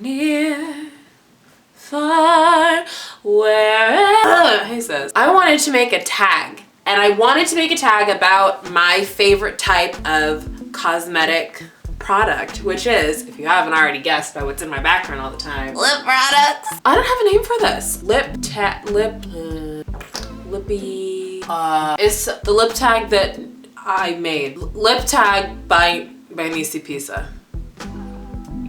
near, far, wherever. He says, I wanted to make a tag, and I wanted to make a tag about my favorite type of cosmetic product, which is, if you haven't already guessed by what's in my background all the time, lip products. I don't have a name for this. Lippy. It's the lip tag that I made. Lip tag by nisipisa.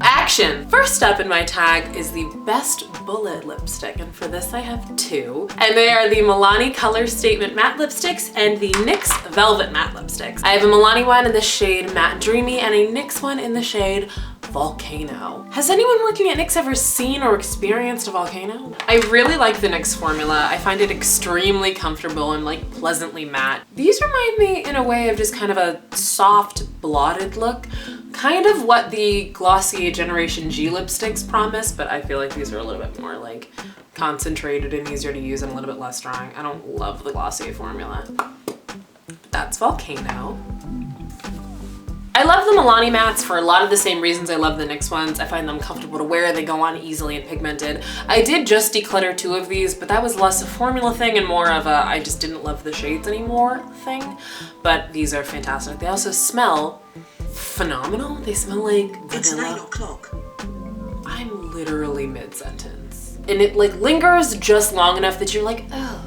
Action! First up in my tag is the Best Bullet lipstick, and for this I have two. And they are the Milani Color Statement Matte Lipsticks and the NYX Velvet Matte Lipsticks. I have a Milani one in the shade Matte Dreamy and a NYX one in the shade Volcano. Has anyone working at NYX ever seen or experienced a volcano? I really like the NYX formula. I find it extremely comfortable and like pleasantly matte. These remind me in a way of just kind of a soft blotted look. Kind of what the Glossier Generation G lipsticks promise, but I feel like these are a little bit more like concentrated and easier to use and a little bit less drying. I don't love the Glossier formula. But that's Volcano. I love the Milani mattes for a lot of the same reasons I love the NYX ones. I find them comfortable to wear, they go on easily and pigmented. I did just declutter two of these, but that was less a formula thing and more of a I just didn't love the shades anymore thing. But these are fantastic. They also smell phenomenal. They smell like vanilla. It's 9 o'clock. I'm literally mid-sentence. And it like lingers just long enough that you're like, oh,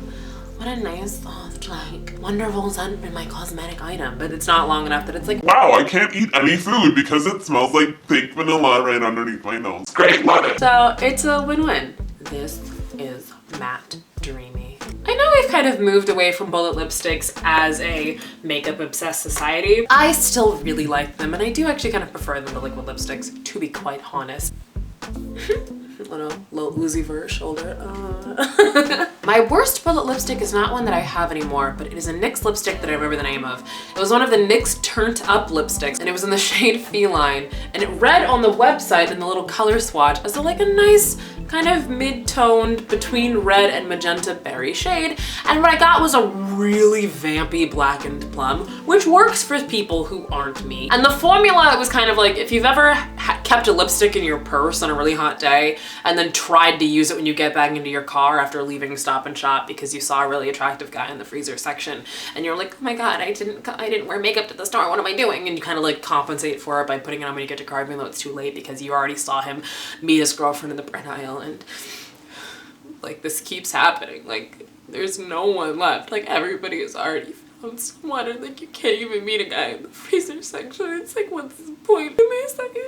what a nice, soft, like, wonderful scent in my cosmetic item. But it's not long enough that it's like, wow, I can't eat any food because it smells like fake vanilla right underneath my nose. Great, love it. So it's a win-win. This is Matte Dreamy. I know we've kind of moved away from bullet lipsticks as a makeup obsessed society. I still really like them, and I do actually kind of prefer them to liquid lipsticks, to be quite honest. little Uzi Vert shoulder. My worst bullet lipstick is not one that I have anymore, but it is a NYX lipstick that I remember the name of. It was one of the NYX Turnt Up lipsticks, and it was in the shade Feline, and it read on the website in the little color swatch as like a nice kind of mid-toned between red and magenta berry shade, and what I got was a really vampy blackened plum, which works for people who aren't me. And the formula was kind of like, if you've ever kept a lipstick in your purse on a really hot day and then tried to use it when you get back into your car after leaving Stop and Shop because you saw a really attractive guy in the freezer section and you're like, oh my god, I didn't wear makeup to the store, what am I doing? And you kind of like compensate for it by putting it on when you get to your car even though it's too late because you already saw him meet his girlfriend in the bread aisle. And like this keeps happening, like there's no one left, like everybody has already found someone, and like you can't even meet a guy in the freezer section. It's like, what's the point? Give me a second.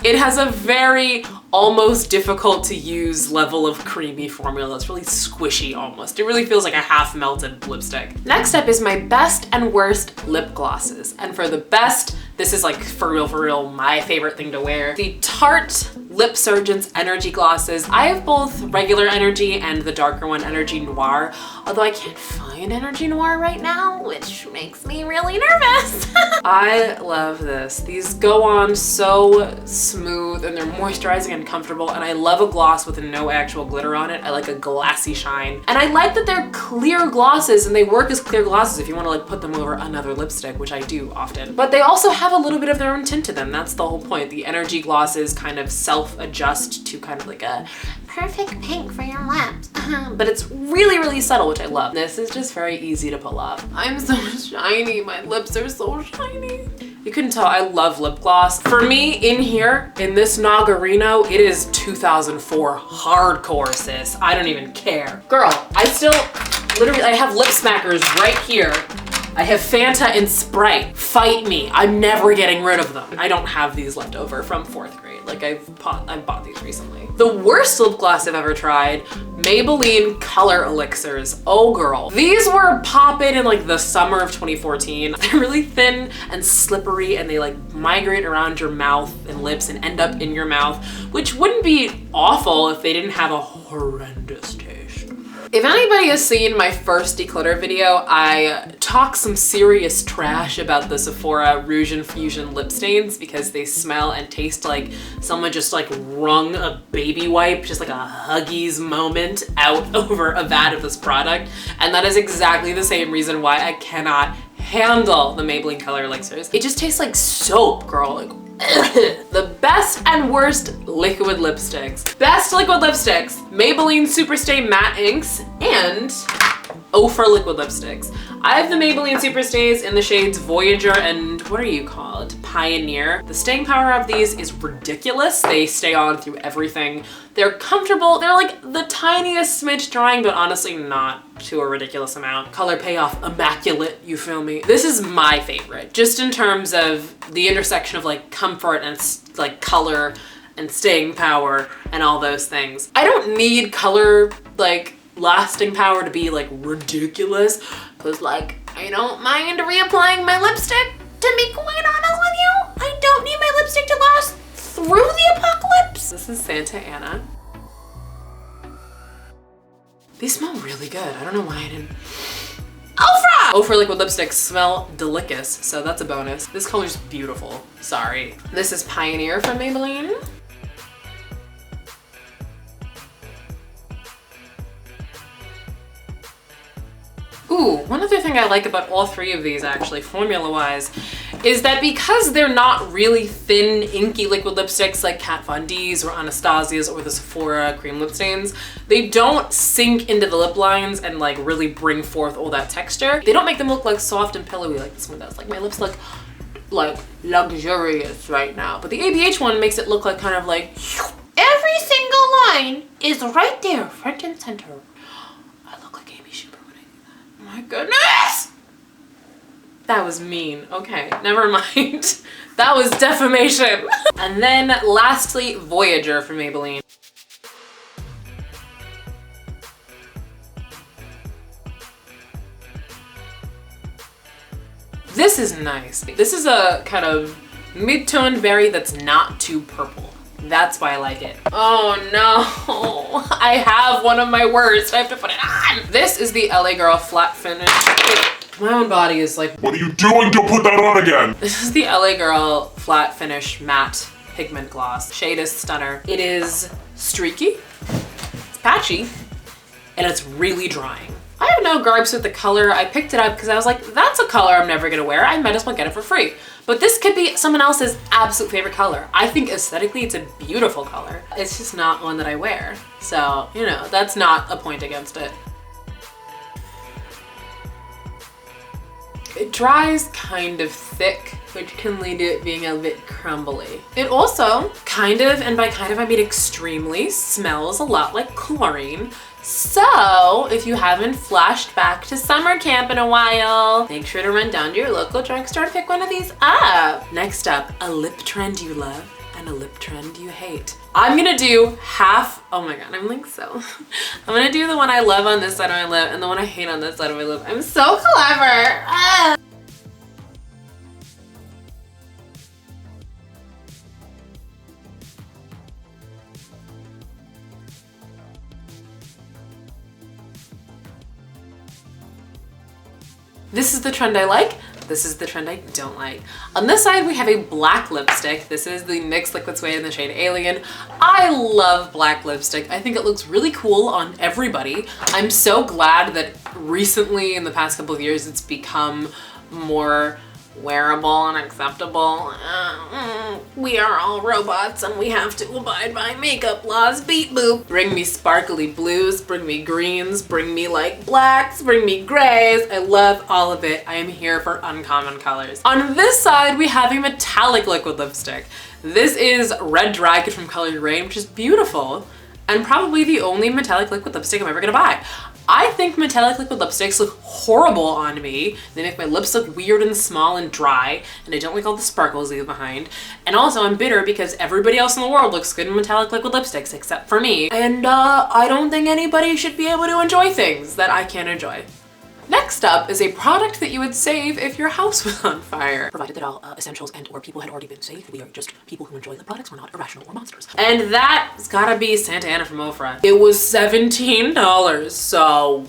It has a very almost difficult to use level of creamy formula. It's really squishy almost. It really feels like a half melted lipstick. Next up is my best and worst lip glosses, and for the best, this is like for real my favorite thing to wear. The Tarte Lipsurgence Energy Glosses. I have both regular Energy and the darker one, Energy Noir, although I can't find Energy Noir right now, which makes me really nervous. I love this. These go on so smooth and they're moisturizing and comfortable, and I love a gloss with no actual glitter on it. I like a glassy shine. And I like that they're clear glosses and they work as clear glosses if you want to like put them over another lipstick, which I do often. But they also have a little bit of their own tint to them. That's the whole point. The Energy glosses kind of self-adjust to kind of like a perfect pink for your lips. But it's really subtle, which I love. This is just very easy to pull off. I'm so shiny. My lips are so shiny. You couldn't tell I love lip gloss. For me, in here, in this Nagarino, it is 2004 hardcore, sis. I don't even care. Girl, I still, literally, I have lip smackers right here. I have Fanta and Sprite. Fight me. I'm never getting rid of them. I don't have these left over from 4th grade. Like I bought these recently. The worst lip gloss I've ever tried, Maybelline Color Elixirs. Oh girl. These were popping in like the summer of 2014. They're really thin and slippery and they like migrate around your mouth and lips and end up in your mouth, which wouldn't be awful if they didn't have a horrendous taste. If anybody has seen my first declutter video, I talk some serious trash about the Sephora Rouge Infusion lip stains because they smell and taste like someone just like wrung a baby wipe, just like a Huggies moment out over a vat of this product. And that is exactly the same reason why I cannot handle the Maybelline Color Elixirs. It just tastes like soap, girl. Like, The best and worst liquid lipsticks. Best liquid lipsticks, Maybelline Superstay Matte Inks and ofra liquid lipsticks. I have the Maybelline Superstays in the shades Voyager and what are you called? Pioneer. The staying power of these is ridiculous. They stay on through everything. They're comfortable. They're like the tiniest smidge drying, but honestly not to a ridiculous amount. Color payoff, immaculate, you feel me? This is my favorite, just in terms of the intersection of like comfort and like color and staying power and all those things. I don't need color like lasting power to be like ridiculous, because like I don't mind reapplying my lipstick. To be quite honest with you, I don't need my lipstick to last through the apocalypse. This is Santa Ana. These smell really good. I don't know why I didn't. Ofra! Ofra liquid lipsticks smell delicious, so that's a bonus. This color's beautiful. Sorry. This is Pioneer from Maybelline. Ooh, one other thing I like about all three of these actually, formula-wise, is that because they're not really thin, inky liquid lipsticks like Kat Von D's or Anastasia's or the Sephora cream lip stains, they don't sink into the lip lines and like really bring forth all that texture. They don't make them look like soft and pillowy like this one does. Like my lips look like luxurious right now. But the ABH one makes it look like kind of like every single line is right there, front and center. My goodness! That was mean. Okay, never mind. That was defamation. And then lastly, Voyager from Maybelline. This is nice. This is a kind of mid-toned berry that's not too purple. That's why I like it. Oh no, I have one of my worst. I have to put it on. This is the LA Girl Flat Finish. My own body is like, what are you doing? Don't put that on again. This is the LA Girl Flat Finish Matte Pigment Gloss. Shade is Stunner. It is streaky, it's patchy, and it's really drying. I have no gripes with the color. I picked it up because I was like, that's a color I'm never gonna wear. I might as well get it for free. But this could be someone else's absolute favorite color. I think aesthetically it's a beautiful color. It's just not one that I wear. So, you know, that's not a point against it. It dries kind of thick, which can lead to it being a bit crumbly. It also kind of, and by kind of I mean extremely, smells a lot like chlorine. So if you haven't flashed back to summer camp in a while, make sure to run down to your local drugstore to pick one of these up. Next up, a lip trend you love and a lip trend you hate. I'm gonna do half, oh my god, I'm like so. I'm gonna do the one I love on this side of my lip and the one I hate on this side of my lip. I'm so clever. Ah. This is the trend I like. This is the trend I don't like. On this side, we have a black lipstick. This is the NYX Liquid Suede in the shade Alien. I love black lipstick. I think it looks really cool on everybody. I'm so glad that recently, in the past couple of years, it's become more wearable and acceptable. We are all robots and we have to abide by makeup laws. Beep boop. Bring me sparkly blues, bring me greens, bring me like blacks, bring me grays. I love all of it. I am here for uncommon colors. On this side, we have a metallic liquid lipstick. This is Red Dragon from color Raine, which is beautiful and probably the only metallic liquid lipstick I'm ever gonna buy. I think metallic liquid lipsticks look horrible on me. They make my lips look weird and small and dry, and I don't like all the sparkles they leave behind. And also I'm bitter because everybody else in the world looks good in metallic liquid lipsticks except for me. And I don't think anybody should be able to enjoy things that I can't enjoy. Next up is a product that you would save if your house was on fire. Provided that all essentials and or people had already been saved, we are just people who enjoy the products, we're not irrational or monsters. And that's gotta be Santa Ana from Ofra. It was $17, so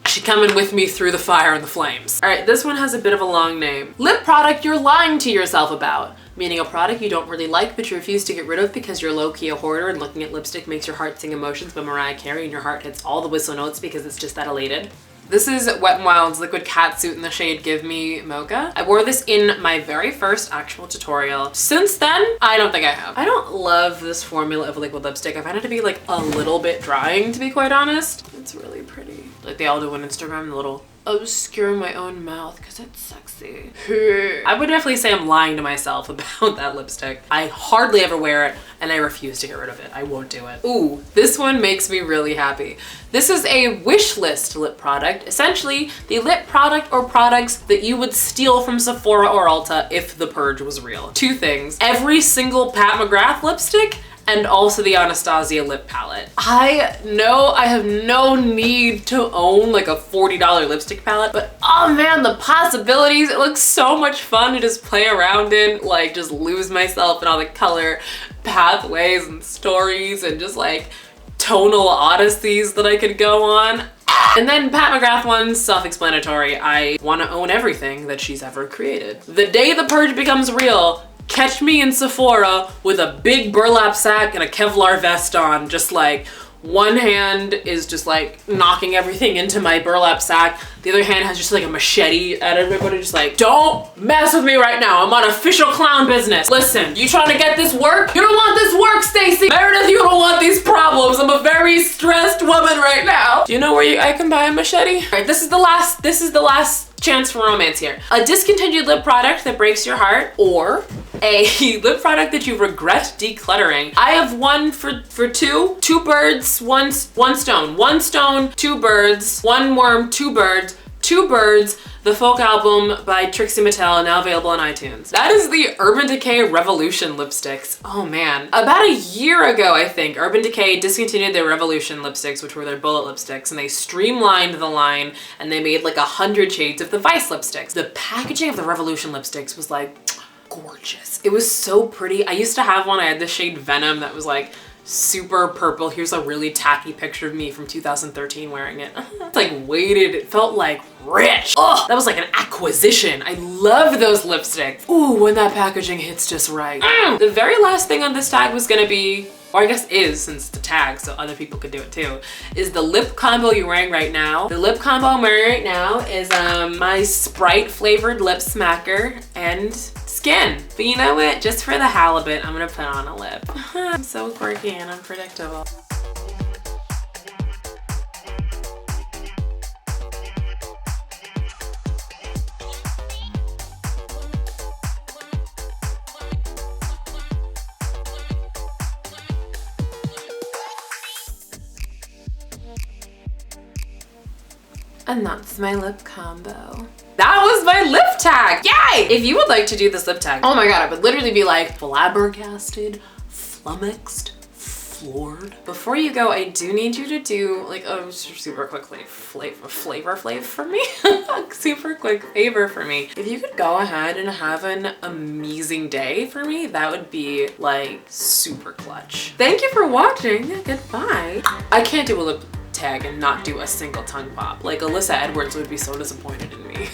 she coming with me through the fire and the flames. All right, this one has a bit of a long name. Lip product you're lying to yourself about. Meaning a product you don't really like but you refuse to get rid of because you're low-key a hoarder and looking at lipstick makes your heart sing Emotions by Mariah Carey and your heart hits all the whistle notes because it's just that elated. This is Wet n Wild's Liquid Catsuit in the shade Give Me Mocha. I wore this in my very first actual tutorial. Since then, I don't think I have. I don't love this formula of liquid lipstick. I find it to be like a little bit drying, to be quite honest. It's really pretty. Like they all do on Instagram, the little obscure my own mouth because it's sexy. I would definitely say I'm lying to myself about that lipstick. I hardly ever wear it and I refuse to get rid of it. I won't do it. Ooh, this one makes me really happy. This is a wish list lip product. Essentially, the lip product or products that you would steal from Sephora or Ulta if the purge was real. Two things. Every single Pat McGrath lipstick and also the Anastasia lip palette. I know I have no need to own like a $40 lipstick palette, but oh man, the possibilities. It looks so much fun to just play around in, like just lose myself in all the color pathways and stories and just like tonal odysseys that I could go on. And then Pat McGrath one's self-explanatory. I want to own everything that she's ever created. The day the purge becomes real, catch me in Sephora with a big burlap sack and a Kevlar vest on, just like one hand is just like knocking everything into my burlap sack. The other hand has just like a machete at everybody, just like, don't mess with me right now. I'm on official clown business. Listen, you trying to get this work? You don't want this work, Stacey. Meredith, you don't want these problems. I'm a very stressed woman right now. Do you know where I can buy a machete? All right, this is the last chance for romance here. A discontinued lip product that breaks your heart, or a lip product that you regret decluttering. I have one for two birds, one stone. One stone, two birds, one worm, two birds, the folk album by Trixie Mattel, now available on iTunes. That is the Urban Decay Revolution lipsticks. Oh man. About a year ago, I think, Urban Decay discontinued their Revolution lipsticks, which were their bullet lipsticks, and they streamlined the line and they made like 100 shades of the Vice lipsticks. The packaging of the Revolution lipsticks was like gorgeous. It was so pretty. I used to have one. I had the shade Venom that was like super purple. Here's a really tacky picture of me from 2013 wearing it. It's like weighted. It felt like rich. Oh, that was like an acquisition. I love those lipsticks. Ooh, when that packaging hits just right. The very last thing on this tag was gonna be, or I guess is, since it's a tag so other people could do it too, is the lip combo you're wearing right now. The lip combo I'm wearing right now is my Sprite flavored lip smacker and Skin. But you know what? Just for the halibut, I'm gonna put on a lip. I'm so quirky and unpredictable. And that's my lip combo. That was my lip tag, yay! If you would like to do this lip tag, oh my God, I would literally be like flabbergasted, flummoxed, floored. Before you go, I do need you to do like a super quick flavor for me. Super quick favor for me. If you could go ahead and have an amazing day for me, that would be like super clutch. Thank you for watching, goodbye. I can't do a lip tag and not do a single tongue pop. Like Alyssa Edwards would be so disappointed in me.